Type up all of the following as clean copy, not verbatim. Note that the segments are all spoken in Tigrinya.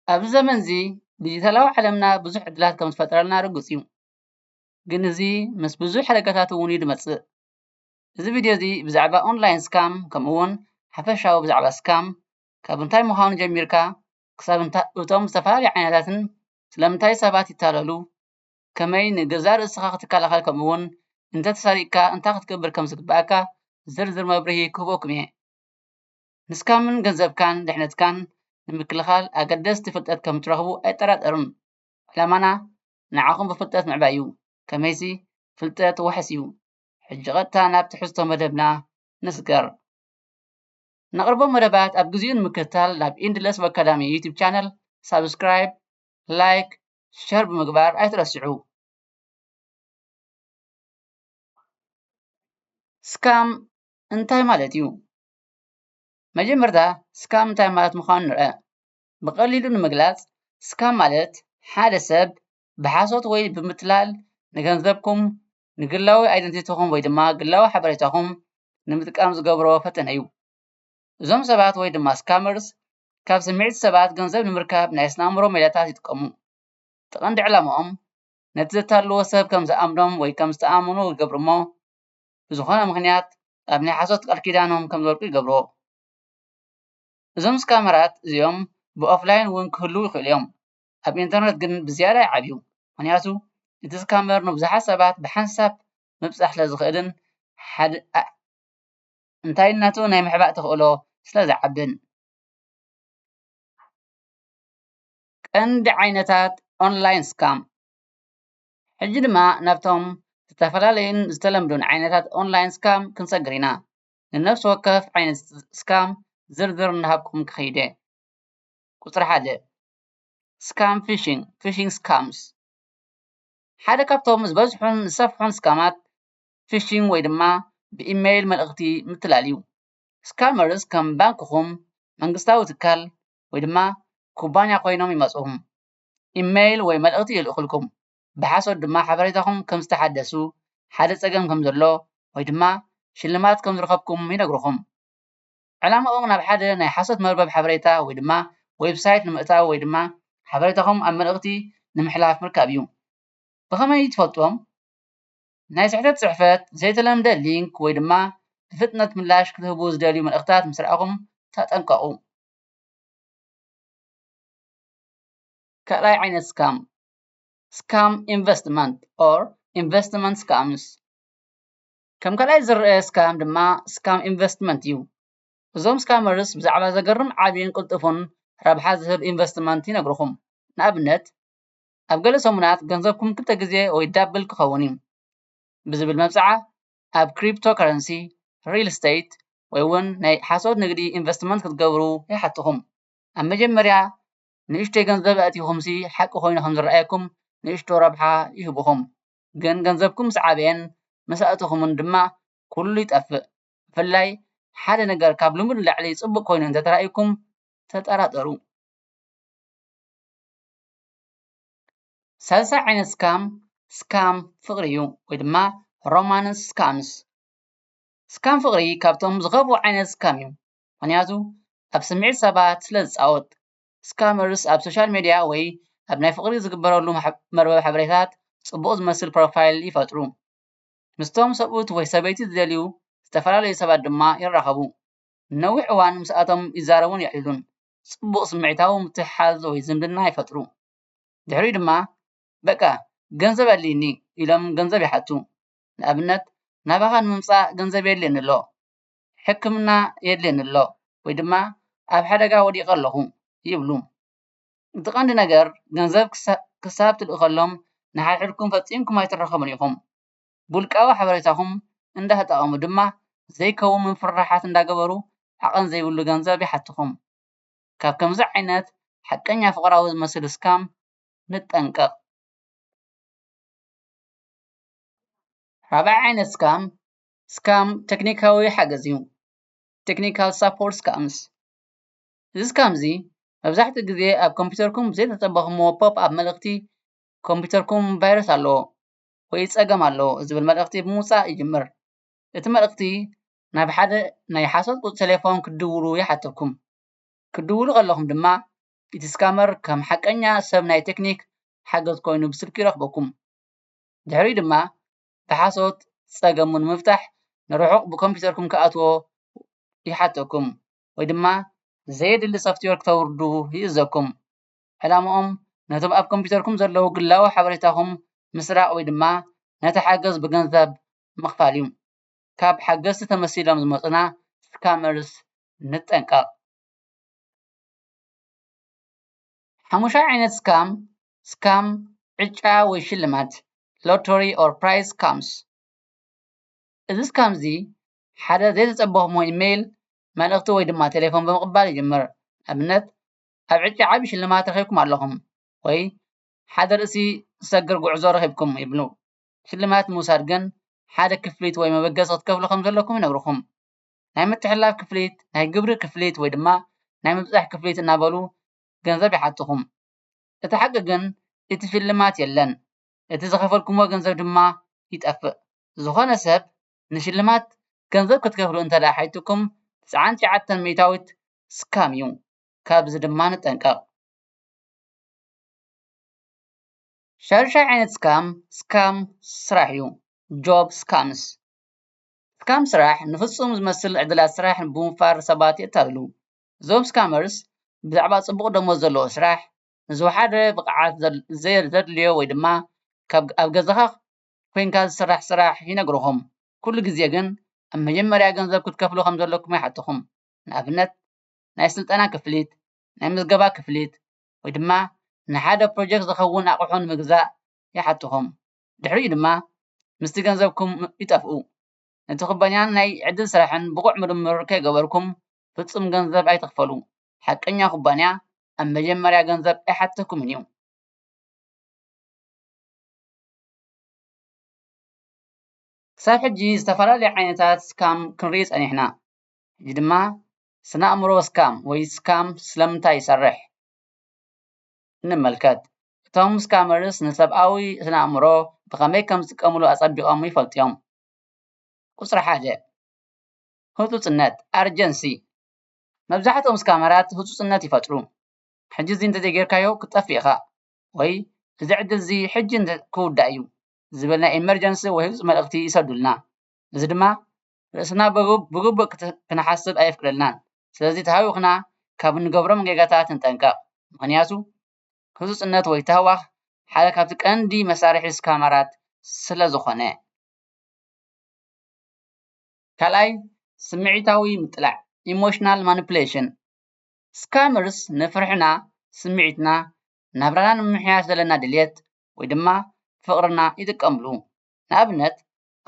ኣብዚ ዘመን እዚ ዲጂታላዊ ዓለምና ብዙሕ ዕድላት ከም ዝፈጠረልና ርግፅ እዩ። ግን እዚ ምስ ብዙሕ ሓደጋታት እውን እዩ ዝመፅእ። እዚ ቪድዮ እዚ ብዛዕባ ኦንላይን ስካም ከምኡ እውን ሓፈሻዊ ብዛዕባ ስካም ካብ እንታይ ምዃኑ ጀሚርካ ክሳብ እቶም ዝተፈላለዩ ዓይነታትን ስለምንታይ ሰባት ይታለሉ ከመይ ንገዛእ ርእስኻ ክትከላኸል ከምኡ እውን እንተተሰሪቕካ እንታይ ክትገብር ከም ዝግባእካ ዝርዝር መብርሂ ክህበኩም እየ። ንስካምን ገንዘብካን ድሕነትካን ንምክልኻል ኣገደስቲ ፍልጠት ከም እትረኽቡ ኣይጠራጠርን። ዕላማና ንዓኹም ብፍልጠት ምዕባይ እዩ። ከመይሲ ፍልጠት ውሕስ እዩ። ሕጂ ቀጥታ ናብ ትሕዝቶ መደብና ንስገር። ነቕርቦም መደባት ኣብ ግዚኡ ንምክትታል ናብ ኢንድለስ ኣካዳሚ ዩቲብ ቻነል ሳብስክራይብ፣ ላይክ፣ ሸር ብምግባር ኣይትረስዑ። ስካም እንታይ ማለት እዩ? መጀመርታ ስካም እንታይ ማለት ምዃኑ ንርአ። ብቐሊሉ ንምግላጽ ስካም ማለት ሓደ ሰብ ብሓሶት ወይ ብምትላል ንገንዘብኩም ንግላዊ ኣይደንቲቲኹም ወይ ድማ ግላዊ ሓበሬታኹም ንምጥቃም ዝገብሮ ፈተነ እዩ። እዞም ሰባት ወይ ድማ ስካመርስ ካብ ስምዒት ሰባት ገንዘብ ንምርካብ ናይ ኣስናምሮ ሜላታት ይጥቀሙ። እቲ ቀንዲ ዕላምኦም ነቲ ዘታልዎ ሰብ ከም ዝኣምኖም ወይ ከም ዝተኣምኑ ይገብሩ እሞ ብዝኾነ ምኽንያት ኣብ ናይ ሓሶት ቃል ኪዳኖም ከም ዝወድቁ ይገብርዎ። እዞም ስካመራት እዚኦም ብኦፍላይን እውን ክህልው ይኽእሉ እዮም። ኣብ ኢንተርኔት ግን ብዝያዳ ይዓብዩ። ምክንያቱ እቲ ስካመር ንብዙሓት ሰባት ብሓንሳብ ምብፃሕ ስለዝኽእልን እንታይነቱ ናይ ምሕባእ ተኽእሎ ስለዝዓብን። ቀንዲ ዓይነታት ኦንላይን ስካም ሕጂ ድማ ናብቶም ዝተፈላለዩን ዝተለምዱን ዓይነታት ኦንላይን ስካም ክንሰግር ኢና። ንነፍሲ ወከፍ ዓይነት ስካም ዝርዝር እናሃብኩም ክኸይደ። ቁፅሪ 1 ስካም ፊሽንግ ስካምስ ሓደ ካብቶም ዝበዝሑን ዝሰፍሑን ስካማት ፊሽንግ ወይ ድማ ብኢሜይል መልእኽቲ ምትላል እዩ። ስካመርስ ከም ባንክኹም፣ መንግስታዊ ትካል ወይ ድማ ኩባንያ ኮይኖም ይመፅኹም። ኢሜይል ወይ መልእኽቲ ይልእኹልኩም። ብሓሶት ድማ ሓበሬታኹም ከም ዝተሓደሱ፣ ሓደ ፀገም ከም ዘሎ ወይ ድማ ሽልማት ከም ዝረኸብኩም ይነግርኹም። ዕላምኦም ናብ ሓደ ናይ ሓሶት መርበብ ሓበሬታ ወይ ድማ ዌብሳይት ንምእታው ወይ ድማ ሓበሬታኹም ኣብ መልእኽቲ ንምሕላፍ ምርካብ እዩ። ብኸመይ ትፈልጥዎም? ናይ ስሕተት ፅሕፈት፣ ዘይተለምደ ሊንክ ወይ ድማ ብፍጥነት ምላሽ ክትህቡ ዝደልዩ መልእኽትታት ምስ ረኣኹም ተጠንቀቑ። ካልኣይ ዓይነት ስካም ስካም ኢንቨስትመንት ኦር ኢንቨስትመንት ስካምስ ከም ካልኣይ ዝርአ ስካም ድማ ስካም ኢንቨስትመንት እዩ። እዞም ስካመርስ ብዛዕባ ዘገርም ዓብይን ቅልጡፍን ረብሓ ዝህብ ኢንቨስትመንት ይነግርኹም። ንኣብነት ኣብ ገለ ሰሙናት ገንዘብኩም 2 ግዜ ወይ ዳብል ክኸውን እዩ ብዝብል መብፅዓ ኣብ ክሪፕቶ ከረንሲ፣ ሪል ስቴት ወይ እውን ናይ ሓሶት ንግዲ ኢንቨስትመንት ክትገብሩ ይሓትኹም። ኣብ መጀመርያ ንእሽተይ ገንዘብ ኣእቲኹምሲ ሓቂ ኮይኑ ከም ዝረኣየኩም ንእሽቶ ረብሓ ይህብኹም። ግን ገንዘብኩም ምስ ዓበየን ምስ ኣእቲኹምን ድማ ኩሉ ይጠፍእ። ብፍላይ ሓደ ነገር ካብ ልሙድ ንላዕሊ ፅቡቅ ኮይኑ እንተተራእየኩም ተጠራጠሩ። ሳልሳይ ዓይነት ስካም ስካም ፍቅሪ እዩ ወይ ድማ ሮማንስ ስካምስ። ስካም ፍቅሪ ካብቶም ዝኸፍኡ ዓይነት ስካም እዩ። ምክንያቱ ኣብ ስምዒት ሰባት ስለ ዝፃወት። ስካመርስ ኣብ ሶሻል ሚድያ ወይ ኣብ ናይ ፍቅሪ ዝግበረሉ መርበብ ሓበሬታት ፅቡቅ ዝመስል ፕሮፋይል ይፈጥሩ። ምስቶም ሰብኡት ወይ ሰበይቲ ዝደልዩ ዝተፈላለዩ ሰባት ድማ ይራኸቡ። ነዊሕ እዋን ምስኣቶም ይዛረቡን ይዕልሉን። ፅቡቅ ስምዒታዊ ምትሕሓዝ ወይ ዝምድና ይፈጥሩ። ድሕሪኡ ድማ በቃ ገንዘብ ኣድልይኒ ኢሎም ገንዘብ ይሓቱ። ንኣብነት ናባኻ ንምምፃእ ገንዘብ የድልየኒ ኣሎ፣ ሕክምና የድልየኒ ኣሎ ወይ ድማ ኣብ ሓደጋ ወዲቐ ኣለኹ ይብሉ። እቲ ቀንዲ ነገር ገንዘብ ክሳብ ትልኡ ከሎም ንሓድሕድኩም ፈፂምኩም ኣይትራኸቡን ኢኹም። ውልቃዊ ሓበሬታኹም እንዳተጠቐሙ ድማ ዘይከውን ምፍርራሓት እንዳገበሩ ዓቐን ዘይብሉ ገንዘብ ይሓትኹም። ካብ ከምዚ ዓይነት ሓቀኛ ፍቅራዊ ዝመስል ስካም ንጠንቀቕ። ራብዓይ ዓይነት ስካም ስካም ቴክኒካዊ ሓገዝ እዩ። ቴክኒካል ሳፖርት ስካምስ እዚ ስካም እዚ መብዛሕትኡ ግዜ ኣብ ኮምፒተርኩም ብዘይተፀበኽዎ ፖፕ ኣብ መልእኽቲ ኮምፒተርኩም ቫይረስ ኣለዎ ወይ ፀገም ኣለዎ ዝብል መልእኽቲ ብምውፃእ ይጅምር። እቲ መልእኽቲ ናብ ሓደ ናይ ሓሶት ቁፅሪ ቴሌፎን ክድውሉ ይሓትኩም። ክድውሉ ከለኹም ድማ እቲ ስካመር ከም ሓቀኛ ሰብ ናይ ቴክኒክ ሓገዝ ኮይኑ ብስልኪ ይረክበኩም ድሕሪ ድማ ብሓሶት ፀገሙን ምፍታሕ ንርሑቕ ብኮምፒተርኩም ክኣትዎ ይሓተኩም ወይ ድማ ዘየድሊ ሶፍትዌር ክተውርዱ ይእዘኩም ዕላምኦም ነቶም ኣብ ኮምፒተርኩም ዘለዉ ግላዊ ሓበሬታኩም ምስራቅ ወይ ድማ ነቲ ሓገዝ ብገንዘብ ምኽፋል እዩ ካብ ሓገዝቲ ተመሲሎም ዝመፁና ስካመርስ ንጠንቀቕ ሓሙሻይ ዓይነት ስካም ዕጫ ወይ ሽልማት lottery or prize scams እዚ ስካም እዚ ሓደ ዘይተፀበኹሞ ኢሜይል መልእኽቲ ወይ ድማ ቴሌፎን ብምቕባል ይጅምር ኣብነት ኣብ ዕጫ ዓብዪ ሽልማት ረኺብኩም ኣለኹም ወይ ሓደ ርእሲ ዝሰግር ጉዕዞ ረኺብኩም ይብሉ ሽልማት ምውሳድ ግን ሓደ ክፍሊት ወይ መበገሲ ክትከፍሉ ከም ዘለኩም ይነግርኩም ናይ ምትሕልላፍ ክፍሊት ናይ ግብሪ ክፍሊት ወይ ድማ ናይ ምብፃሕ ክፍሊት እናበሉ ገንዘብ ይሓትኹም እቲ ሓቂ ግን እቲ ሽልማት የለን እቲ ዝኸፈልኩምዎ ገንዘብ ድማ ይጠፍእ ዝኾነ ሰብ ንሽልማት ገንዘብ ክትከፍሉ እንተዳ ሓይትኩም 99% ስካም እዩ ካብዚ ድማ ንጠንቀቕ ሻድሻይ ዓይነት ስካም ስራሕ እዩ ጆብ ስካምስ ስካም ስራሕ ንፍፁም ዝመስል ዕድላት ስራሕ ብምፋር ሰባት የታልሉ እዞም ስካመርስ ብዛዕባ ፅቡቕ ደሞዝ ዘለዎ ስራሕ ንዝወሓደ ብቕዓት ዘድልዮ ወይ ድማ ኣብ ገዛኻ ኮንካ ዝስራሕ ስራሕ ይነግርኹም ኩሉ ግዜ ግን ኣብ መጀመርያ ገንዘብ ክትከፍሉ ከም ዘለኩም ይሓትኹም ንኣብነት ናይ ስልጠና ክፍሊት ናይ ምዝገባ ክፍሊት ወይ ድማ ንሓደ ፕሮጀክት ዝኸውን ኣቑሑ ንምግዛእ ይሓትኹም ድሕሪኡ ድማ ምስቲ ገንዘብኩም ይጠፍኡ ነቲ ኩባንያን ናይ ዕድል ስራሕን ብቑዕ ምርምር ከይገበርኩም ፍፁም ገንዘብ ኣይትኽፈሉ ሓቀኛ ኩባንያ ኣብ መጀመርያ ገንዘብ ኣይሓትኩምን እዩ ክሳብ ሕጂ ዝተፈላለዩ ዓይነታት ስካም ክንርኢ ፀኒሕና ሕጂ ድማ ስነ ኣእምሮ ስካም ወይ ስካም ስለምንታይ ይሰርሕ ንምልከት እቶም ስካመርስ ንሰብኣዊ ስነ ኣእምሮ ብኸመይ ከም ዝጥቀምሉ ኣፀቢቖም ይፈልጡ እዮም ቁፅሪ 1 ህፁፅነት ኣርጀንሲ መብዛሕትኦም ስካመራት ህፁፅነት ይፈጥሩ ሕጂ እዚ እንተዘይጌርካዮ ክጠፍእ ኢኻ ወይ እዚ ዕድል እዚ ሕጂ ክውዳእ እዩ ዝብል ናይ ኤመርጀንሲ ወይ ህፁፅ መልእኽቲ ይሰዱልና እዚ ድማ ርእስና ብግቡእ ክንሓስብ ኣይፍቅደልናን ስለዚ ተሃዊኽና ካብ እንገብሮም ጌጋታት ንጠንቀቕ ምክንያቱ ህፁፅነት ወይ ተህዋኽ ሓደ ካብቲ ቀንዲ መሳርሒ ስካመራት ስለ ዝኾነ ካልኣይ ስምዒታዊ ምጥላዕ ኢሞሽናል ማኒፑሌሽን ስካመርስ ንፍርሕና ስምዒትና ናብራና ንምምሕያሽ ዘለና ድሌት ወይ ድማ ፍቅርና ይጥቀምሉ ንኣብነት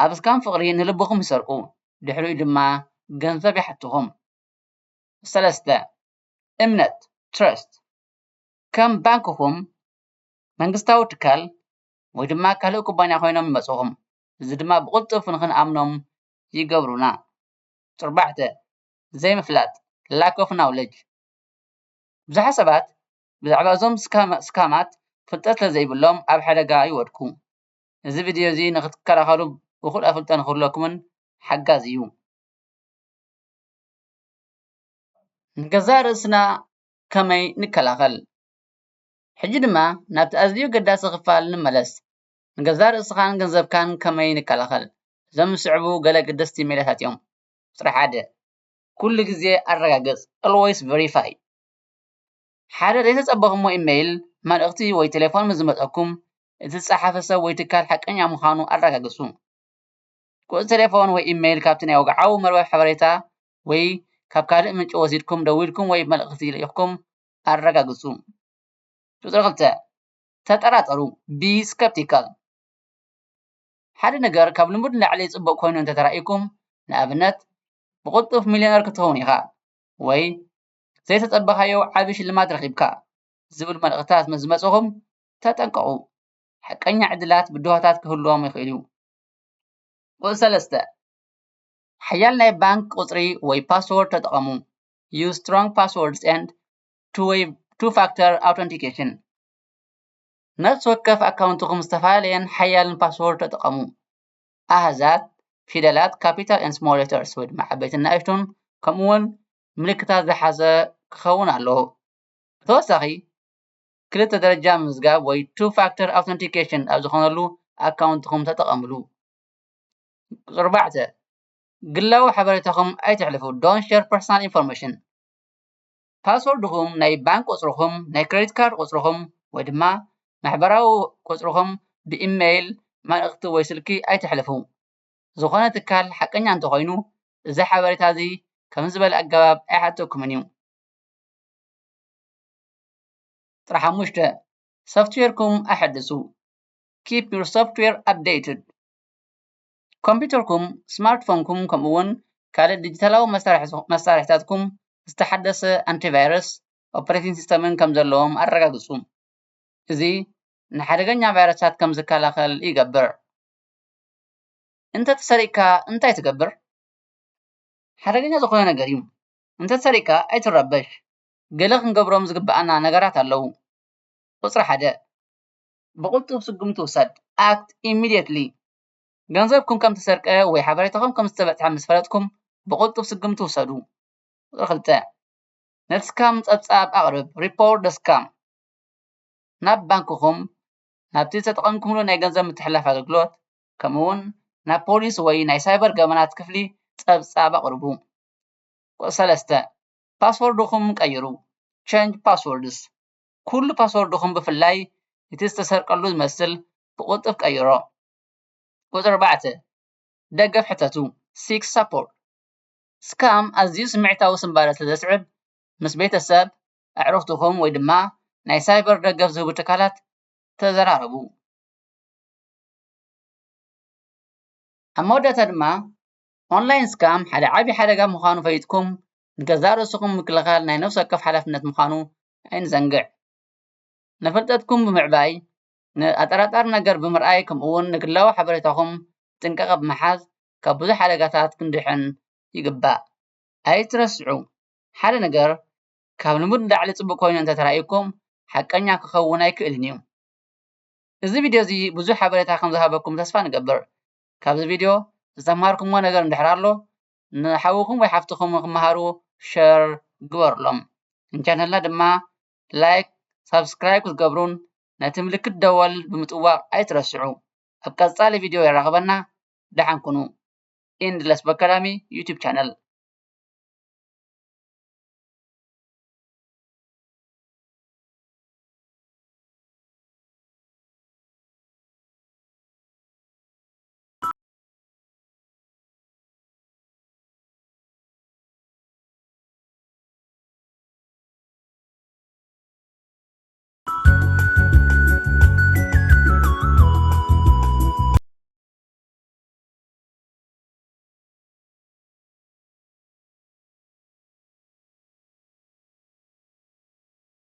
ኣብ ስካም ፍቅሪ ንልብኹም ይሰርቁ ድሕሪኡ ድማ ገንዘብ ይሓትኹም 3 እምነት ትረስት ከም ባንክኹም መንግስታዊ ትካል ወይ ድማ ካልእ ኩባንያ ኮይኖም ይመፅኹም እዚ ድማ ብቕልጡፍ ንኽንኣምኖም ይገብሩና 4 ዘይምፍላጥ lack of knowledge ብዙሓት ሰባት ብዛዕባ እዞም ስካማት ፍልጠት ስለዘይብሎም ኣብ ሓደጋ ይወድቁ እዚ ቪድዮ እዚ ንኽትከላኸሉ እኹል ኣፍልጦ ንክህልወኩምን ሓጋዝ እዩ ንገዛ ርእስና ከመይ ንከላኸል ሕጂ ድማ ናብቲ ኣዝዩ ገዳሲ ክፋል ንመለስ ንገዛ ርእስኻን ገንዘብካን ከመይ ንከላኸል እዞም ዝስዕቡ ገለ ገደስቲ ሜላታት እዮም ቁፅሪ 1 ኩሉ ግዜ ኣረጋግፅ always verify ሓደ ዘይተፀበኹሞ ኢሜይል መልእኽቲ ወይ ቴሌፎን ምስ ዝመፀኩም እቲ ዝፀሓፈ ሰብ ወይ ትካል ሓቀኛ ምዃኑ ኣረጋግፁ ቁፅሪ ቴሌፎን ወይ ኢሜይል ካብቲ ናይ ወግዓዊ መርበብ ሓበሬታ ወይ ካብ ካልእ ምንጪ ወሲድኩም ደዊልኩም ወይ መልእኽቲ ልኢኽኩም ኣረጋግፁ ቁፅሪ 2 ተጠራጠሩ be skeptical ሓደ ነገር ካብ ልሙድ ንላዕሊ ፅቡቅ ኮይኑ እንተተራእይኩም ንኣብነት ብቕልጡፍ ሚልዮነር ክትኸውን ኢኻ ወይ ዘይተፀበኻዮ ዓብዪ ሽልማት ረኺብካ ዝብል መልእኽትታት ምስ ዝመፅኹም ተጠንቀቑ ሓቀኛ ዕድላት ብድሆታት ክህልዎም ይኽእል እዩ ቁፅሪ 3 ሓያል ናይ ባንክ ቁፅሪ ወይ ፓስወርድ ተጠቐሙ use strong passwords and two-factor authentication ነፍሲ ወከፍ ኣካውንትኩም ዝተፈላለየን ሓያልን ፓስወርድ ተጠቐሙ ኣሃዛት ፊደላት ካፒታል and small letters ወይ ድማ ዓበይትን ንእሽቶን ከምኡውን ምልክታት ዝሓዘ ክኸውን ኣለዎ ብተወሳኺ ክልተ ደረጃ ምዝጋብ ወይ two factor authentication ኣብ ዝኾነሉ ኣካውንትኩም ተጠቐምሉ። ቁፅሪ 4 ግላዊ ሓበሬታኩም ኣይትሕልፉ don't share personal information ፓስወርድኩም ናይ ባንክ ቁፅርኩም ናይ ክሬዲት ካርድ ቁፅርኩም ወይ ድማ ማሕበራዊ ቁፅርኩም ብኢሜይል መልእኽቲ ወይ ስልኪ ኣይትሕልፉ ዝኾነ ትካል ሓቀኛ እንተኮይኑ እዚ ሓበሬታ እዚ ከም ዝበለ ኣገባብ ኣይሓተኩምን እዩ። ጥራሕ 5 ሶፍትዌርኩም ኣሕድሱ keep your software updated ኮምፒውተርኩም ስማርትፎንኩም ከምኡ እውን ካልእ ዲጂታላዊ መሳርሒታትኩም ዝተሓደሰ አንቲቫይረስ ኦፕሬቲንግ ሲስተምን ከም ዘለዎም ኣረጋግፁ። እዚ ንሓደገኛ ቫይረሳት ከም ዝከላኸል ይገብር። እንተተሰሪቅካ እንታይ ትገብር? ሓደገኛ ዝኾነ ነገር እዩ። እንተተሰሪቅካ ኣይትረበሽ። ገለ ክንገብሮም ዝግባአና ነገራት ኣለዉ። ቁፅሪ 1 ብቁልጡፍ ስጉምቲ ውሰድ act immediately ገንዘብኩም ከም ተሰርቀ ወይ ሓበሬታኩም ከም ዝተበፅሐ ምስ ፈለጥኩም ብቁልጡፍ ስጉምቲ ውሰዱ። ቁፅሪ 2 ነቲ ስካም ፀብፃብ ኣቕርብ report the scam ናብ ባንክኩም ናብቲ ተጠቐምኩምሉ ናይ ገንዘብ ምትሕልላፍ ኣገልግሎት ከምኡ እውን ናብ ፖሊስ ወይ ናይ ሳይበር ገበናት ክፍሊ ፀብፃብ ኣቕርቡ። ቁፅሪ 3 ፓስወርድኩም ቀይሩ change passwords ኩሉ ፓስወርድኩም ብፍላይ እቲ ዝተሰርቀሉ ዝመስል ብቁልጡፍ ቀይሮ። ቁፅሪ 4 ደገፍ ሕተቱ seek support ስካም ኣዝዩ ስምዒታዊ ስምባረ ስለዘስዕብ ምስ ቤተሰብ ኣዕሩኽትኩም ወይ ድማ ናይ ሳይበር ደገፍ ዝህቡ ትካላት ተዘራረቡ። ኣብ መወዳእታ ድማ ኦንላይን ስካም ሓደ ዓብዪ ሓደጋ ምዃኑ ፈሊጥኩም ንገዛእ ርእስኩም ምክልኻል ናይ ነፍሲ ወከፍ ሓላፍነት ምዃኑ ኣይንዘንግዕ። ንፍልጠትኩም ብምዕባይ ንኣጠራጣሪ ነገር ብምርኣይ ከምኡ እውን ንግላዊ ሓበሬታኩም ጥንቃቐ ብምሓዝ ካብ ብዙሕ ሓደጋታት ክንድሕን ይግባእ። ኣይትረስዑ ሓደ ነገር ካብ ልሙድ ላዕሊ ፅቡቅ ኮይኑ እንተተራእዩኩም ሓቀኛ ክኸውን ኣይክእልን እዩ። እዚ ቪድዮ እዚ ብዙሕ ሓበሬታ ከም ዝሃበኩም ተስፋ ንገብር። ካብዚ ቪድዮ ዝተምሃርኩምዎ ነገር እንድሕር ኣሎ ንሓውኩም ወይ ሓፍትኩም ክመሃሩ ሸር ግበርሎም። ንቻነልና ድማ ላይክ ሰብስክራይብ ክትገብሩን ነቲ ምልክት ደወል ብምጥዋቅ ኣይትረስዑ። ኣብ ቀፃሊ ቪድዮ ይራኸበና። ደሓን ኩኑ። ኢንድለስ በካዳሚ ዩቲዩብ ቻነል